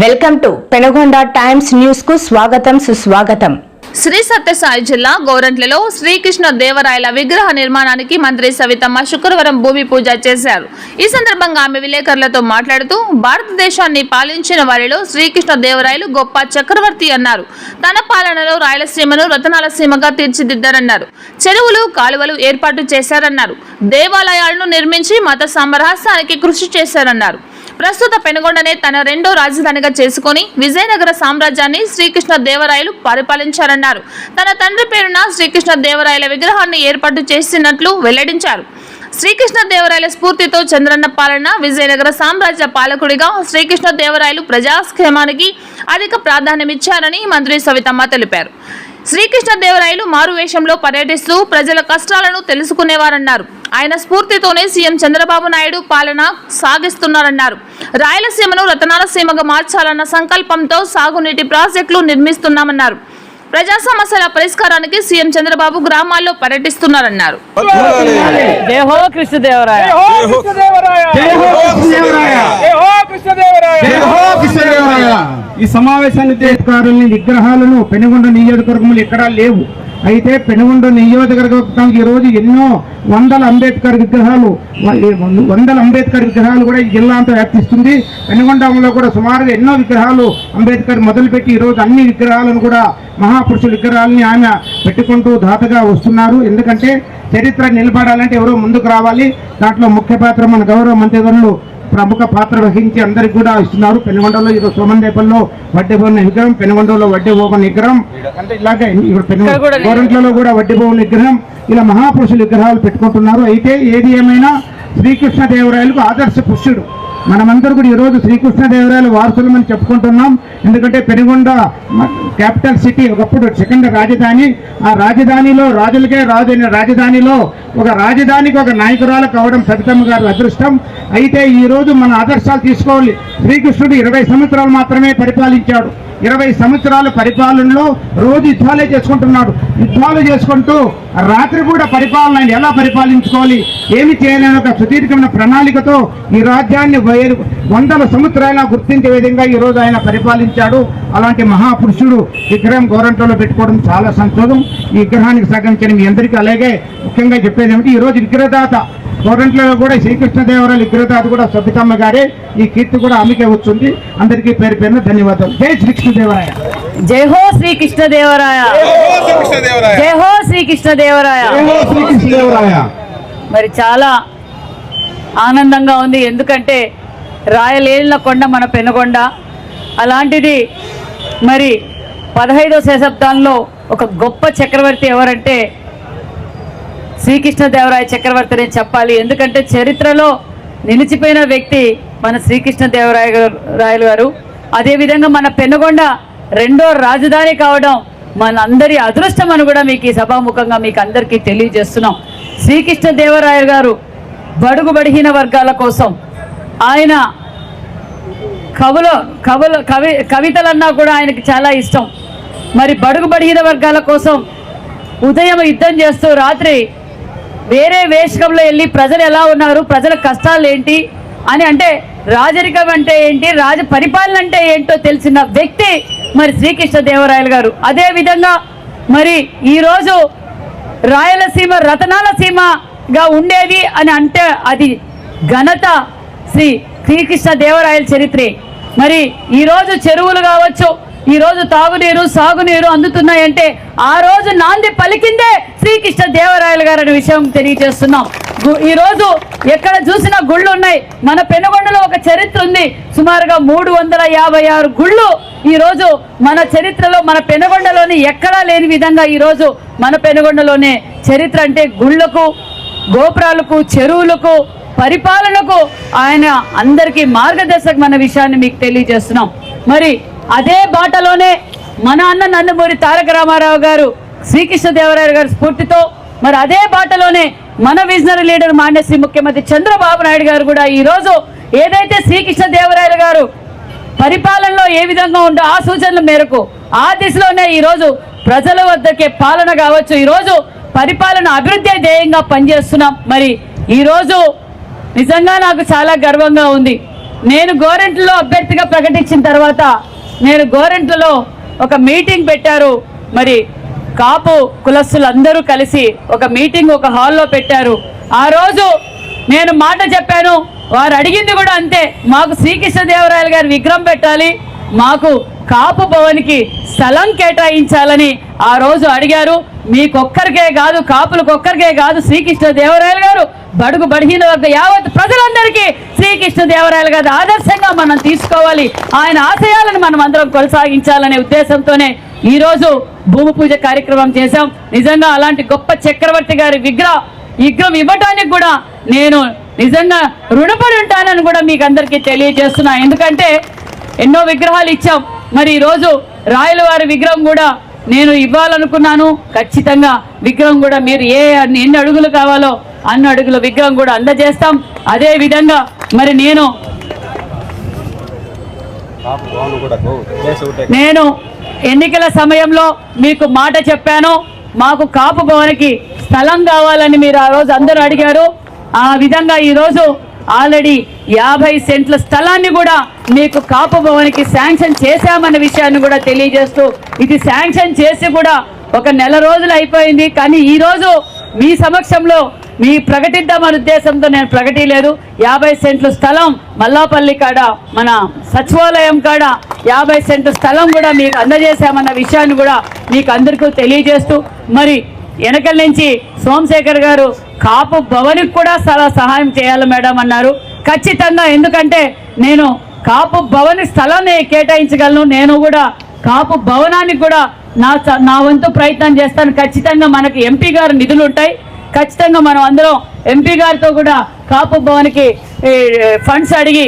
Welcome to Penugonda times news కు స్వాగతం సుస్వాగతం. శ్రీ సత్యసాయి జిల్లా గోరంట్లలో శ్రీకృష్ణ దేవరాయల విగ్రహ నిర్మాణానికి మంత్రి సవితమ్మ శుక్రవారం భూమి పూజ చేశారు. ఈ సందర్భంగా ఆమె విలేకరులతో మాట్లాడుతూ భారతదేశాన్ని పాలించిన వారిలో శ్రీకృష్ణ దేవరాయలు గొప్ప చక్రవర్తి అన్నారు. తన పాలనలో రాయలసీమను రతనాల సీమగా తీర్చిదిద్దారన్నారు. చెరువులు కాలువలు ఏర్పాటు చేశారన్నారు. దేవాలయాలను నిర్మించి మత సామరస్యానికి కృషి చేశారన్నారు. ప్రస్తుత పెనుగొండనే తన రెండో రాజధానిగా చేసుకుని విజయనగర సామ్రాజ్యాన్ని శ్రీకృష్ణ దేవరాయలు పరిపాలించారన్నారు. తన తండ్రి పేరున శ్రీకృష్ణ దేవరాయల విగ్రహాన్ని ఏర్పాటు చేసినట్లు వెల్లడించారు. శ్రీకృష్ణ దేవరాయల స్ఫూర్తితో చంద్రన్న పాలన విజయనగర సామ్రాజ్య పాలకుడిగా శ్రీకృష్ణ దేవరాయలు ప్రజాక్షేమానికి అధిక ప్రాధాన్యమిచ్చారని మంత్రి సవితమ్మ తెలిపారు. శ్రీకృష్ణ దేవరాయలు మారువేషంలో పర్యటిస్తూ ప్రజల కష్టాలను తెలుసుకునేవారన్నారు. ఆయన స్ఫూర్తితోనే సీఎం చంద్రబాబు నాయుడు పాలన సాగిస్తున్నారన్నారు. రాయలసీమను రతనాల సీమగా మార్చాలన్న సంకల్పంతో సాగునీటి ప్రాజెక్టులు నిర్మిస్తున్నామన్నారు. ప్రజా సమస్యల పరిష్కారానికి సీఎం చంద్రబాబు గ్రామాల్లో పర్యటిస్తున్నారన్నారు. జై హో కృష్ణదేవరాయ. ఈ సమావేశానికి అధికారులని విగ్రహాలను పెనుగొండ నియోజకవర్గంలో ఎక్కడా లేవు. అయితే పెనుగొండ నియోజకవర్గానికి ఈరోజు ఎన్నో వందల అంబేద్కర్ విగ్రహాలు కూడా ఈ జిల్లా అంతా వ్యాప్తిస్తుంది. పెనుగొండలో కూడా సుమారుగా ఎన్నో విగ్రహాలు అంబేద్కర్ మొదలుపెట్టి ఈరోజు అన్ని విగ్రహాలను కూడా మహాపురుషుల విగ్రహాలని ఆయన పెట్టుకుంటూ దాతగా వస్తున్నారు. ఎందుకంటే చరిత్ర నిలబడాలంటే ఎవరో ముందుకు రావాలి. దాంట్లో ముఖ్య పాత్ర మన గౌరవ మంత్రివర్యులు ప్రముఖ పాత్ర వహించి అందరికి కూడా ఇస్తున్నారు. పెనుగొండలో ఇది సోమందేపల్లో వడ్డీభవన విగ్రహం, పెనుగొండలో వడ్డీభవన విగ్రహం, అంటే ఇలాగే ఇప్పుడు గోరంట్లలో కూడా వడ్డీభవన విగ్రహం, ఇలా మహాపురుషుల విగ్రహాలు పెట్టుకుంటున్నారు. అయితే ఏది ఏమైనా శ్రీకృష్ణ దేవరాయలకు ఆదర్శ పురుషుడు. మనమందరూ కూడా ఈరోజు శ్రీకృష్ణదేవరాయల వారసులమని చెప్పుకుంటున్నాం. ఎందుకంటే పెనుగొండ క్యాపిటల్ సిటీ, ఒకప్పుడు సెకండ్ రాజధాని. ఆ రాజధానిలో రాజులకే రాజధానిలో ఒక రాజధానికి ఒక నాయకురాలు కావడం సవితమ్మ గారి అదృష్టం. అయితే ఈరోజు మన ఆదర్శాలు తీసుకోవాలి. శ్రీకృష్ణుడు 20 సంవత్సరాలు మాత్రమే పరిపాలించాడు. 20 సంవత్సరాల పరిపాలనలో రోజు యుద్ధాలే చేసుకుంటున్నాడు. యుద్ధాలు చేసుకుంటూ రాత్రి కూడా పరిపాలన ఎలా పరిపాలించుకోవాలి, ఏమి చేయాలని ఒక సుదీర్ఘమైన ప్రణాళికతో ఈ రాజ్యాన్ని 100 సంవత్సరాల గుర్తించే విధంగా ఈరోజు ఆయన పరిపాలించాడు. అలాంటి మహాపురుషుడు విగ్రహం గోరంట్లలో పెట్టుకోవడం చాలా సంతోషం. ఈ విగ్రహానికి సహకరించిన మీ అందరికీ, అలాగే ముఖ్యంగా చెప్పేది ఏమిటి, ఈరోజు విగ్రహదాత గోరంట్లలో కూడా శ్రీకృష్ణదేవరాయల విగ్రహదాత కూడా సబితమ్మ గారే. ఈ కీర్తి కూడా ఆమెకే వచ్చింది. అందరికీ పేరు పేరున ధన్యవాదాలు. జై శ్రీకృష్ణదేవరాయ. జై హో శ్రీకృష్ణదేవరాయ. జై హో శ్రీకృష్ణదేవరాయ. మరి చాలా ఆనందంగా ఉంది. ఎందుకంటే రాయలేళ్ల కొండ మన పెనుగొండ. అలాంటిది మరి 15వ శతాబ్దంలో ఒక గొప్ప చక్రవర్తి ఎవరంటే శ్రీకృష్ణదేవరాయ చక్రవర్తి అని చెప్పాలి. ఎందుకంటే చరిత్రలో నిలిచిపోయిన వ్యక్తి మన శ్రీకృష్ణదేవరాయలు గారు. అదేవిధంగా మన పెనుగొండ రెండో రాజధాని కావడం మనందరి అదృష్టం అని కూడా మీకు ఈ సభాముఖంగా మీకు అందరికీ తెలియజేస్తున్నాం. శ్రీకృష్ణదేవరాయలు గారు బడుగు బడిహీన వర్గాల కోసం ఆయన కవితలన్నా కూడా ఆయనకి చాలా ఇష్టం. మరి బడుగు బడిహీన వర్గాల కోసం ఉదయం యుద్ధం చేస్తూ రాత్రి వేరే వేషకంలో వెళ్ళి ప్రజలు ఎలా ఉన్నారు, ప్రజల కష్టాలు ఏంటి అని, అంటే రాజరికం అంటే ఏంటి, రాజ పరిపాలన అంటే ఏంటో తెలిసిన వ్యక్తి మరి శ్రీకృష్ణదేవరాయలు గారు. అదేవిధంగా మరి ఈరోజు రాయలసీమ రతనాల సీమగా ఉండేది అని అంటే అది ఘనత శ్రీకృష్ణదేవరాయల చరిత్రే. మరి ఈరోజు చెరువులు కావచ్చు, ఈరోజు తాగునీరు సాగునీరు అందుతున్నాయంటే ఆ రోజు నాంది పలికిందే శ్రీకృష్ణదేవరాయలు గారు అనే విషయం తెలియజేస్తున్నాం. ఈరోజు ఎక్కడ చూసినా గుళ్ళు ఉన్నాయి. మన పెనుగొండలో ఒక చరిత్ర ఉంది. సుమారుగా 356 గుళ్ళు ఈరోజు మన చరిత్రలో మన పెనుగొండలోని ఎక్కడా లేని విధంగా ఈరోజు మన పెనుగొండలోనే చరిత్ర. అంటే గుళ్ళకు, గోపురాలకు, చెరువులకు, పరిపాలనకు ఆయన అందరికీ మార్గదర్శకమైన విషయాన్ని మీకు తెలియజేస్తున్నాం. మరి అదే బాటలోనే మన అన్న నందమూరి తారక రామారావు గారు శ్రీకృష్ణదేవరాయలు గారి స్ఫూర్తితో, మరి అదే బాటలోనే మన విజనరీ లీడర్ మాన్యశ్రీ ముఖ్యమంత్రి చంద్రబాబు నాయుడు గారు కూడా ఈరోజు ఏదైతే శ్రీకృష్ణదేవరాయలు గారు పరిపాలనలో ఏ విధంగా ఉందో ఆ సూచనల మేరకు ఆ దిశలోనే ఈరోజు ప్రజల వద్దకే పాలన కావచ్చు, ఈరోజు పరిపాలన అభివృద్ధి ధ్యేయంగా పనిచేస్తున్నాం. మరి ఈరోజు నిజంగా నాకు చాలా గర్వంగా ఉంది. నేను గోరెంట్లలో అభ్యర్థిగా ప్రకటించిన తర్వాత నేను గోరెంట్లలో ఒక మీటింగ్ పెట్టారు. మరి కాపు కులస్తులందరూ కలిసి ఒక మీటింగ్ ఒక హాల్లో పెట్టారు. ఆ రోజు నేను మాట చెప్పాను, వారు అడిగింది కూడా అంతే, మాకు శ్రీకృష్ణదేవరాయలు గారి విగ్రహం పెట్టాలి, మాకు కాపు భవన్కి స్థలం కేటాయించాలని ఆ రోజు అడిగారు. మీకొక్కరికే కాదు, కాపులకొక్కరికే కాదు, శ్రీకృష్ణదేవరాయలు గారు బడుగు బడిహీన వర్గ యావత్ ప్రజలందరికీ శ్రీకృష్ణదేవరాయలు గారి ఆదర్శంగా మనం తీసుకోవాలి, ఆయన ఆశయాలను మనం అందరం కొనసాగించాలనే ఉద్దేశంతోనే ఈరోజు భూమి పూజ కార్యక్రమం చేశాం. నిజంగా అలాంటి గొప్ప చక్రవర్తి గారి విగ్రహం ఇవ్వటానికి కూడా నేను నిజంగా రుణపడి ఉంటానని కూడా మీకు అందరికీ తెలియజేస్తున్నా. ఎందుకంటే ఎన్నో విగ్రహాలు ఇచ్చాం. మరి ఈరోజు రాయల వారి విగ్రహం కూడా నేను ఇవ్వాలనుకున్నాను. ఖచ్చితంగా విగ్రహం కూడా మీరు ఎన్ని అడుగులు కావాలో అన్ని అడుగుల విగ్రహం కూడా అందజేస్తాం. అదే విధంగా మరి నేను ఎన్నికల సమయంలో మీకు మాట చెప్పాను, మాకు కాపు భవన్కి స్థలం కావాలని మీరు ఆ రోజు అందరూ అడిగారు. ఆ విధంగా ఈరోజు ఆల్రెడీ 50 సెంట్ల స్థలాన్ని కూడా మీకు కాపు భవన్కి శాంక్షన్ చేశామన్న విషయాన్ని కూడా తెలియజేస్తూ, ఇది శాంక్షన్ చేసి కూడా ఒక నెల రోజులు అయిపోయింది. కానీ ఈరోజు మీ సమక్షంలో మీ ప్రకటిద్దామనే ఉద్దేశంతో నేను ప్రకటించలేదు. 50 సెంట్ల స్థలం మల్లాపల్లి కాడ మన సచివాలయం కాడ 50 సెంట్ల స్థలం కూడా మీకు అందజేశామన్న విషయాన్ని కూడా మీకు అందరికీ తెలియజేస్తూ, మరి వెనకల నుంచి సోమశేఖర్ గారు కాపు భవన్కి కూడా సహాయం చేయాలి మేడం అన్నారు. ఖచ్చితంగా, ఎందుకంటే నేను కాపు భవన్ స్థలాన్ని కేటాయించగలను, నేను కూడా కాపు భవనానికి కూడా నా వంతు ప్రయత్నం చేస్తాను. ఖచ్చితంగా మనకి ఎంపీ గారు నిధులు ఉంటాయి, ఖచ్చితంగా మనం అందరం ఎంపీ గారితో కూడా కాపు భవన్కి ఫండ్స్ అడిగి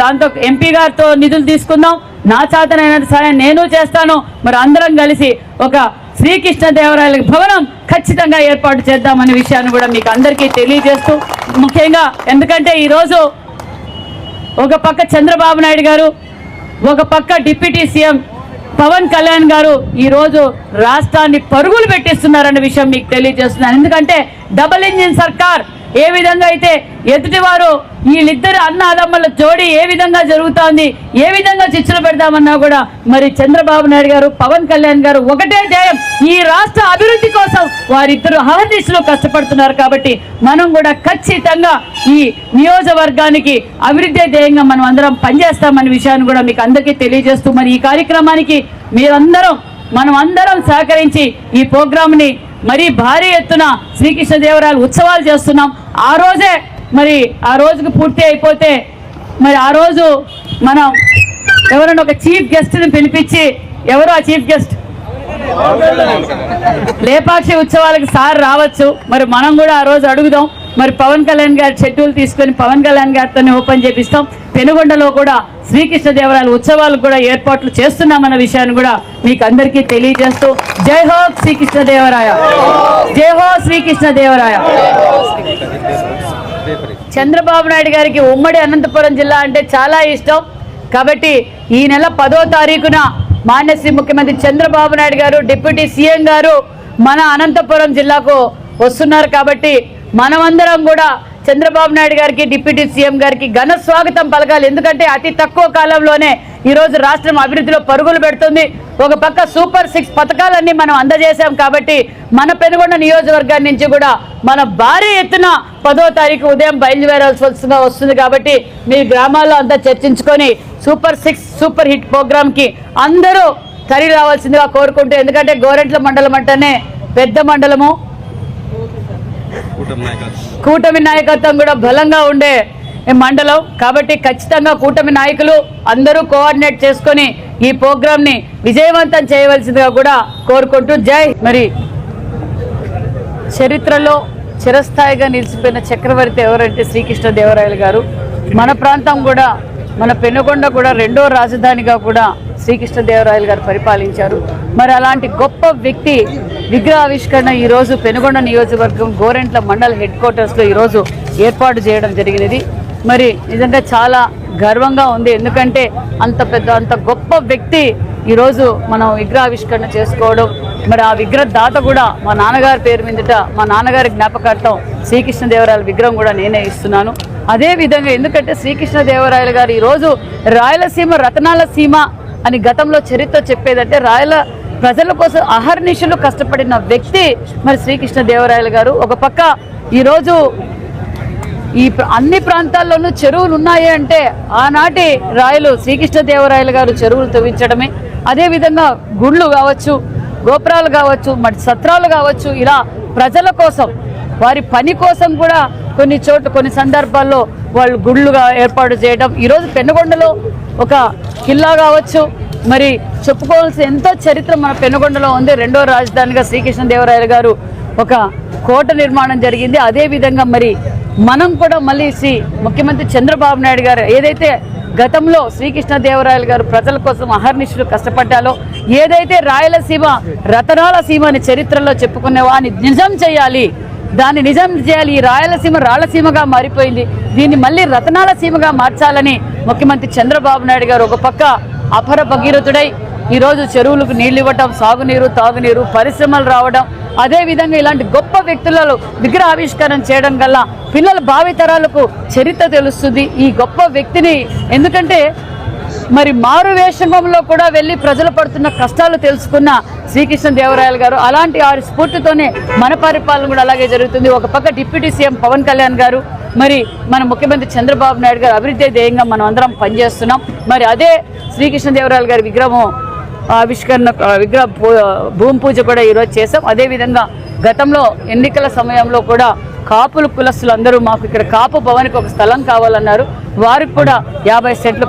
దాంతో ఎంపీ గారితో నిధులు తీసుకుందాం. నా చేతనైన సహాయం నేను చేస్తాను. మరి అందరం కలిసి ఒక శ్రీకృష్ణదేవరాయల భవనం ఖచ్చితంగా ఏర్పాటు చేద్దామనే విషయాన్ని కూడా మీకు అందరికీ తెలియజేస్తూ, ముఖ్యంగా ఎందుకంటే ఈరోజు ఒక పక్క చంద్రబాబు నాయుడు గారు, ఒక పక్క డిప్యూటీ సీఎం పవన్ కళ్యాణ్ గారు ఈరోజు రాష్ట్రాన్ని పరుగులు పెట్టిస్తున్నారన్న విషయం మీకు తెలియజేస్తున్నాను. ఎందుకంటే డబుల్ ఇంజిన్ సర్కార్ ఏ విధంగా అయితే ఎదుటివారు వీళ్ళిద్దరు అన్నదమ్ముల జోడి ఏ విధంగా జరుగుతోంది, ఏ విధంగా చిచ్చులు పెడదామన్నా కూడా మరి చంద్రబాబు నాయుడు గారు, పవన్ కళ్యాణ్ గారు ఒకటే ధ్యేయం, ఈ రాష్ట్ర అభివృద్ధి కోసం వారిద్దరు అహర్నిశలు కష్టపడుతున్నారు. కాబట్టి మనం కూడా ఖచ్చితంగా ఈ నియోజకవర్గానికి అభివృద్ధి ధ్యేయంగా మనం అందరం పనిచేస్తామనే విషయాన్ని కూడా మీకు అందరికీ తెలియజేస్తూ, మరి ఈ కార్యక్రమానికి మనం అందరం సహకరించి ఈ ప్రోగ్రామ్ని మరి భారీ ఎత్తున శ్రీకృష్ణదేవరాయలు ఉత్సవాలు చేస్తున్నాం. ఆ రోజుకి పూర్తి అయిపోతే మరి ఆ రోజు మనం ఎవరైనా ఒక చీఫ్ గెస్ట్ని పిలిపించి, ఎవరు ఆ చీఫ్ గెస్ట్? లేపాక్షి ఉత్సవాలకు సార్ రావచ్చు. మరి మనం కూడా ఆ రోజు అడుగుదాం. మరి పవన్ కళ్యాణ్ గారి షెడ్యూల్ తీసుకొని పవన్ కళ్యాణ్ గారితోనే ఓపెన్ చేపిస్తాం. పెనుగొండలో కూడా శ్రీకృష్ణదేవరాయల ఉత్సవాలకు కూడా ఏర్పాట్లు చేస్తున్నామన్న విషయాన్ని కూడా మీకు అందరికీ తెలియజేస్తూ, జై హో శ్రీకృష్ణదేవరాయ, జై హో శ్రీకృష్ణదేవరాయ. చంద్రబాబు నాయుడు గారికి ఉమ్మడి అనంతపురం జిల్లా అంటే చాలా ఇష్టం. కాబట్టి ఈ నెల 10వ తారీఖున మాన్యశ్రీ ముఖ్యమంత్రి చంద్రబాబు నాయుడు గారు, డిప్యూటీ సీఎం గారు మన అనంతపురం జిల్లాకు వస్తున్నారు. కాబట్టి మనమందరం కూడా చంద్రబాబు నాయుడు గారికి, డిప్యూటీ సీఎం గారికి ఘన స్వాగతం పలకాలి. ఎందుకంటే అతి తక్కువ కాలంలోనే ఈరోజు రాష్ట్రం అభివృద్ధిలో పరుగులు పెడుతుంది. ఒక పక్క సూపర్ 6 పథకాలన్నీ మనం అందజేశాం. కాబట్టి మన పెనుగొండ నియోజకవర్గాన్ని నుంచి కూడా మన భారీ ఎత్తున 10వ తారీఖు ఉదయం బయలుదేరాల్సి వస్తుంది. కాబట్టి మీ గ్రామాల్లో అంతా చర్చించుకొని సూపర్ 6 సూపర్ హిట్ ప్రోగ్రామ్కి అందరూ తరలి రావాల్సిందిగా కోరుకుంటూ, ఎందుకంటే గోరెంట్ల మండలం అంటేనే పెద్ద మండలము, కూటమి నాయకత్వం కూడా బలంగా ఉండే మండలం. కాబట్టి ఖచ్చితంగా కూటమి నాయకులు అందరూ కోఆర్డినేట్ చేసుకొని ఈ ప్రోగ్రామ్ని విజయవంతం చేయవలసిందిగా కూడా కోరుకుంటూ, జై. మరి చరిత్రలో చిరస్థాయిగా నిలిచిపోయిన చక్రవర్తి ఎవరంటే శ్రీకృష్ణదేవరాయలు గారు. మన ప్రాంతం కూడా, మన పెనుగొండ కూడా 2వ రాజధానిగా కూడా శ్రీకృష్ణదేవరాయలు గారు పరిపాలించారు. మరి అలాంటి గొప్ప వ్యక్తి విగ్రహావిష్కరణ ఈరోజు పెనుగొండ నియోజకవర్గం గోరెంట్ల మండల హెడ్ క్వార్టర్స్లో ఈరోజు ఏర్పాటు చేయడం జరిగినది. మరి నిజంగా చాలా గర్వంగా ఉంది. ఎందుకంటే అంత గొప్ప వ్యక్తి ఈరోజు మనం విగ్రహావిష్కరణ చేసుకోవడం. మరి ఆ విగ్రహ దాత కూడా మా నాన్నగారి పేరు మీదట, మా నాన్నగారి జ్ఞాపకార్థం శ్రీకృష్ణదేవరాయల విగ్రహం కూడా నేనే ఇస్తున్నాను. అదే విధంగా ఎందుకంటే శ్రీకృష్ణదేవరాయలు గారు ఈరోజు రాయలసీమ రతనాల సీమ అని గతంలో చరిత్ర చెప్పేదంటే ప్రజల కోసం అహర్నిశలు కష్టపడిన వ్యక్తి మరి శ్రీకృష్ణదేవరాయలు గారు. ఒక పక్క ఈరోజు అన్ని ప్రాంతాల్లోనూ చెరువులు ఉన్నాయి అంటే ఆనాటి రాయలు శ్రీకృష్ణదేవరాయలు గారు చెరువులు తవ్వించడమే. అదేవిధంగా గుళ్ళు కావచ్చు, గోపురాలు కావచ్చు, మరి సత్రాలు కావచ్చు, ఇలా ప్రజల కోసం వారి పని కోసం కూడా కొన్ని సందర్భాల్లో వాళ్ళు గుళ్ళుగా ఏర్పాటు చేయడం. ఈరోజు పెనుగొండలో ఒక కిల్లా కావచ్చు, మరి చెప్పుకోవాల్సిన ఎంతో చరిత్ర మన పెనుగొండలో ఉంది. రెండో రాజధానిగా శ్రీకృష్ణదేవరాయలు గారు ఒక కోట నిర్మాణం జరిగింది. అదేవిధంగా మరి మనం కూడా మళ్ళీ ముఖ్యమంత్రి చంద్రబాబు నాయుడు గారు ఏదైతే గతంలో శ్రీకృష్ణదేవరాయలు గారు ప్రజల కోసం అహర్నిశలు కష్టపడ్డాలో, ఏదైతే రాయలసీమ రతనాల సీమ అని చరిత్రలో చెప్పుకునేవా అని నిజం చేయాలి, దాన్ని నిజం చేయాలి. ఈ రాయలసీమ రాళ్లసీమగా మారిపోయింది, దీన్ని మళ్ళీ రతనాల సీమగా మార్చాలని ముఖ్యమంత్రి చంద్రబాబు నాయుడు గారు ఒక పక్క అపర భగీరథుడై ఈరోజు చెరువులకు నీళ్లు ఇవ్వటం, సాగునీరు, తాగునీరు, పరిశ్రమలు రావడం, అదేవిధంగా ఇలాంటి గొప్ప వ్యక్తులలో విగ్రహావిష్కరణ చేయడం వల్ల పిల్లల భావితరాలకు చరిత్ర తెలుస్తుంది ఈ గొప్ప వ్యక్తిని. ఎందుకంటే మరి మారు వేషంలో కూడా వెళ్ళి ప్రజలు పడుతున్న కష్టాలు తెలుసుకున్న శ్రీకృష్ణదేవరాయలు గారు. అలాంటి వారి స్ఫూర్తితోనే మన పరిపాలన కూడా అలాగే జరుగుతుంది. ఒక పక్క డిప్యూటీ సీఎం పవన్ కళ్యాణ్ గారు, మరి మన ముఖ్యమంత్రి చంద్రబాబు నాయుడు గారు అభివృద్ధి ధ్యేయంగా మనం అందరం పనిచేస్తున్నాం. మరి అదే శ్రీకృష్ణదేవరాయలు గారి విగ్రహ భూమి పూజ కూడా ఈరోజు చేసాం. అదేవిధంగా గతంలో ఎన్నికల సమయంలో కూడా కాపులు కులస్తులు అందరూ మాకు ఇక్కడ కాపు భవనికి ఒక స్థలం కావాలన్నారు. వారికి కూడా 50 సెంట్లు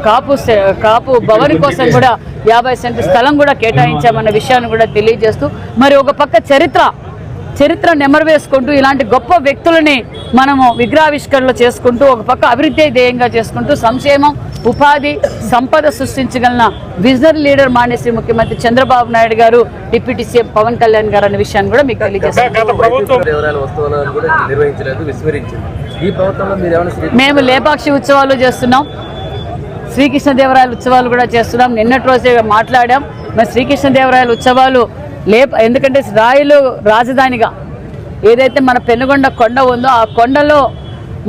కాపు భవని కోసం కూడా 50 సెంట్లు స్థలం కూడా కేటాయించామన్న విషయాన్ని కూడా తెలియజేస్తూ, మరి ఒక పక్క చరిత్ర నెమరు వేసుకుంటూ ఇలాంటి గొప్ప వ్యక్తులని మనము విగ్రహావిష్కరణలు చేసుకుంటూ, ఒక పక్క అభివృద్ధి ధ్యేయంగా చేసుకుంటూ సంక్షేమం, ఉపాధి, సంపద సృష్టించగలిగిన విజనరీ లీడర్ మానేశ్రీ ముఖ్యమంత్రి చంద్రబాబు నాయుడు గారు, డిప్యూటీ సీఎం పవన్ కళ్యాణ్ గారు అనే విషయాన్ని కూడా మీకు తెలియజేస్తాం. మేము లేపాక్షి ఉత్సవాలు చేస్తున్నాం, శ్రీకృష్ణదేవరాయల ఉత్సవాలు కూడా చేస్తున్నాం. నిన్నటి రోజే మాట్లాడాం. మరి శ్రీకృష్ణదేవరాయల ఉత్సవాలు ఎందుకంటే రాయలు రాజధానిగా ఏదైతే మన పెనుగొండ కొండ ఉందో ఆ కొండలో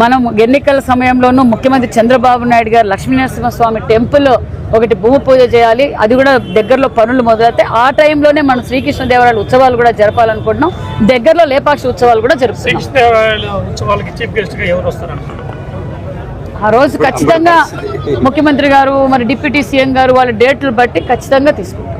మనం ఎన్నికల సమయంలోనూ ముఖ్యమంత్రి చంద్రబాబు నాయుడు గారు లక్ష్మీనరసింహస్వామి టెంపుల్ ఒకటి భూమి పూజ చేయాలి, అది కూడా దగ్గరలో పనులు మొదలైతే ఆ టైంలోనే మనం శ్రీకృష్ణదేవరాయల ఉత్సవాలు కూడా జరపాలనుకుంటున్నాం. దగ్గరలో లేపాక్షి ఉత్సవాలు కూడా జరుపుతున్నాం. ఆ రోజు ఖచ్చితంగా ముఖ్యమంత్రి గారు, మరి డిప్యూటీ సీఎం గారు వాళ్ళ డేట్లు బట్టి ఖచ్చితంగా తీసుకుంటాం.